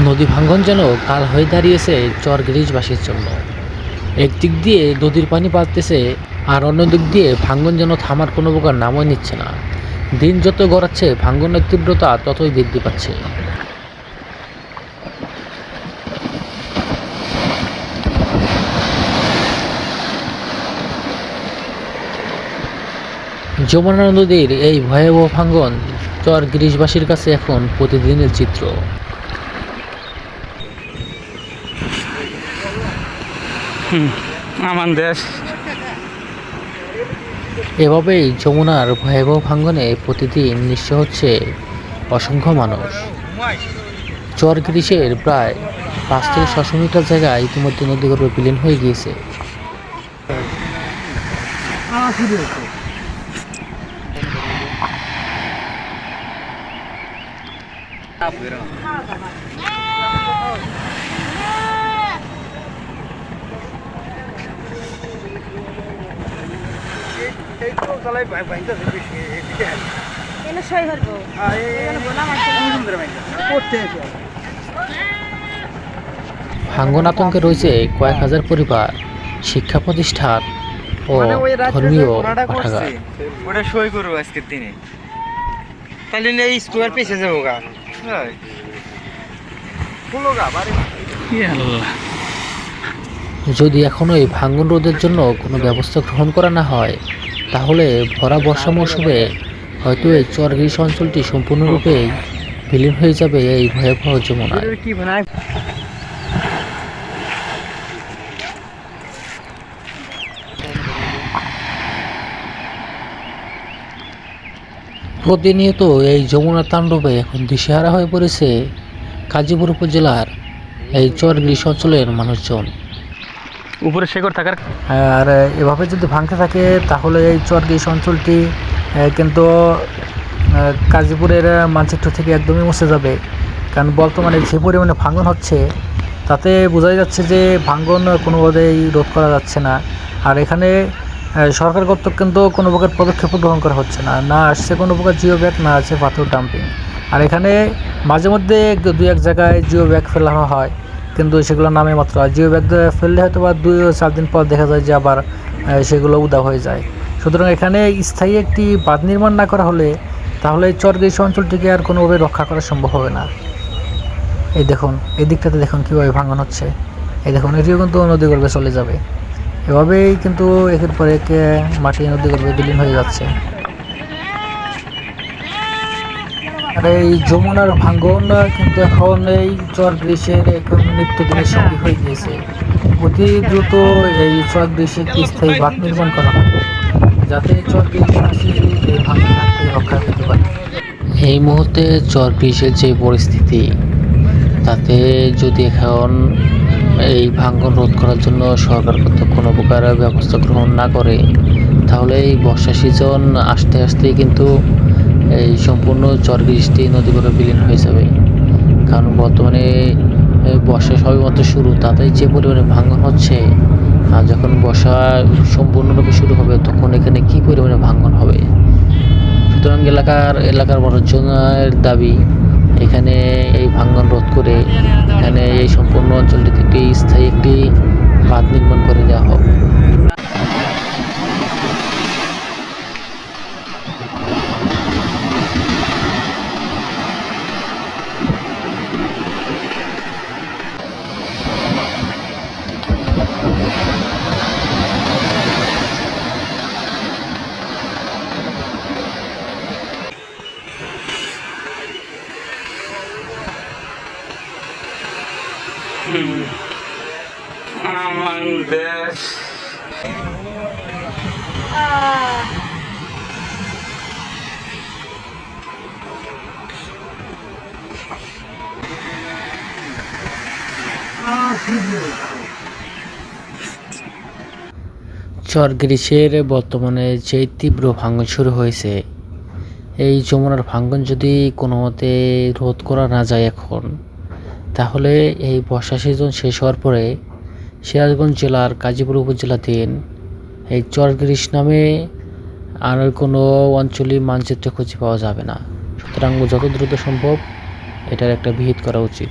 নদী ভাঙ্গন যেন কাল হয়ে দাঁড়িয়েছে চর গিরিশবাসীর জন্য। একদিক দিয়ে নদীর পানি বাড়তেছে, আর অন্যদিক দিয়ে ভাঙ্গন যেন থামার কোনো প্রকার নামই নিচ্ছে না। দিন যত গড়াচ্ছে ভাঙ্গনের তীব্রতা ততই বৃদ্ধি পাচ্ছে। যমুনা নদীর এই ভয়াবহ ভাঙ্গন চর গিরিশবাসীর কাছে এখন প্রতিদিনের চিত্র। আমার দেশ এভাবেই যমুনার ভয়াবহ ভাঙ্গনে প্রতিদিন নিঃস্ব হচ্ছে অসংখ্য মানুষ। চর গিরিশের প্রায় 5 থেকে 600 মিটার জায়গা ইতিমধ্যে নদীগর্ভে বিলীন হয়ে গিয়েছে। ভাঙ্গন আতঙ্কে রয়েছে কয়েক হাজার পরিবার, শিক্ষা প্রতিষ্ঠান ও ধর্মীয় পাঠাগার। ওটা সই করবো আজকের দিনে, তাহলে এই স্কোয়ার পেছে যাবো গা। যদি এখনো এই ভাঙ্গন রোধের জন্য কোনো ব্যবস্থা গ্রহণ করা না হয়, তাহলে ভরা বর্ষা মৌসুমে হয়তো এই চর গিরিশ অঞ্চলটি সম্পূর্ণরূপে বিলীন হয়ে যাবে এই ভয়াবহ যমুনায়। প্রতিনিয়ত এই যমুনার তাণ্ডবে এখন দিশেহারা হয়ে পড়েছে গাজীপুর উপজেলার এই চর গিরিশ অঞ্চলের মানুষজন। উপরে শেকড় থাকার আর এভাবে যদি ভাঙতে থাকে তাহলে এই চর গিরিশ অঞ্চলটি কিন্তু গাজীপুরের মানচিত্র থেকে একদমই মুছে যাবে। কারণ বর্তমানে যে পরিমাণে ভাঙন হচ্ছে তাতে বোঝাই যাচ্ছে যে ভাঙন কোনোভাবেই রোধ করা যাচ্ছে না। আর এখানে সরকার কর্তৃক কিন্তু কোনো প্রকার পদক্ষেপ গ্রহণ করা হচ্ছে না, না আসছে কোনো প্রকার জিও ব্যাগ, না আছে পাথর ডাম্পিং। আর এখানে মাঝে মধ্যে 2-1 জায়গায় জিও ব্যাগ ফেলা হয়, কিন্তু সেগুলো নামে মাত্র। আর জিও ব্যাগ ফেললে হয়তো বা 2-4 দিন পর দেখা যায় যে আবার সেগুলো উদা হয়ে যায়। সুতরাং এখানে স্থায়ী একটি বাঁধ নির্মাণ না করা হলে তাহলে এই চর গিরিশ অঞ্চলটিকে আর কোনোভাবে রক্ষা করা সম্ভব হবে না। এই দেখুন, এই দিকটাতে দেখুন কীভাবে ভাঙন হচ্ছে। এই দেখুন, এটিও কিন্তু নদীগর্ভে চলে যাবে। এভাবেই কিন্তু একের পর এক মাটি নদীগর্ভে বিলীন হয়ে যাচ্ছে। আর এই যমুনার ভাঙ্গন কিন্তু এখন এই চর গ্রীষ্মের এখন নিত্যদিনের সঙ্গী হয়ে গিয়েছে। অতি দ্রুত এই চর গ্রীষ্মে একটি স্থায়ী বাঁধ নির্মাণ করা হয়, যাতে চর গ্রীষ্মবাসী এই ভাঙ্গন থেকে রক্ষা পেতে পারে। এই মুহূর্তে চর গ্রীষ্মের যে পরিস্থিতি, তাতে যদি এখন এই ভাঙ্গন রোধ করার জন্য সরকার কর্তৃক কোনো প্রকার ব্যবস্থা গ্রহণ না করে, তাহলে এই বর্ষা সিজন আসতে আসতেই কিন্তু এই সম্পূর্ণ চর গিরিশটি নদীগর্ভে বিলীন হয়ে যাবে। কারণ বর্তমানে বর্ষা সবেমাত্র শুরু, তাতেই যে পরিমাণে ভাঙ্গন হচ্ছে, আর যখন বর্ষা সম্পূর্ণরূপে শুরু হবে তখন এখানে কী পরিমাণে ভাঙ্গন হবে। সুতরাং এলাকার মানুষজনের দাবি এখানে এই ভাঙ্গন রোধ করে এখানে এই সম্পূর্ণ অঞ্চলটিতে একটি স্থায়ী একটি বাঁধ নির্মাণ করে দেওয়া হোক। আমার দেশ চর গিরিশের বর্তমানে যে তীব্র ভাঙ্গন শুরু হয়েছে, এই যমুনার ভাঙ্গন যদি কোনো মতে রোধ করা না যায় এখন, তাহলে এই বর্ষা সিজন শেষ হওয়ার পরে সিরাজগঞ্জ জেলার গাজীপুর উপজেলাধীন এই চর গিরিশ নামে আর কোনো অঞ্চলিক মানচিত্রে খুঁজে পাওয়া যাবে না। সুতরাং যত দ্রুত সম্ভব এটার একটা বিহিত করা উচিত।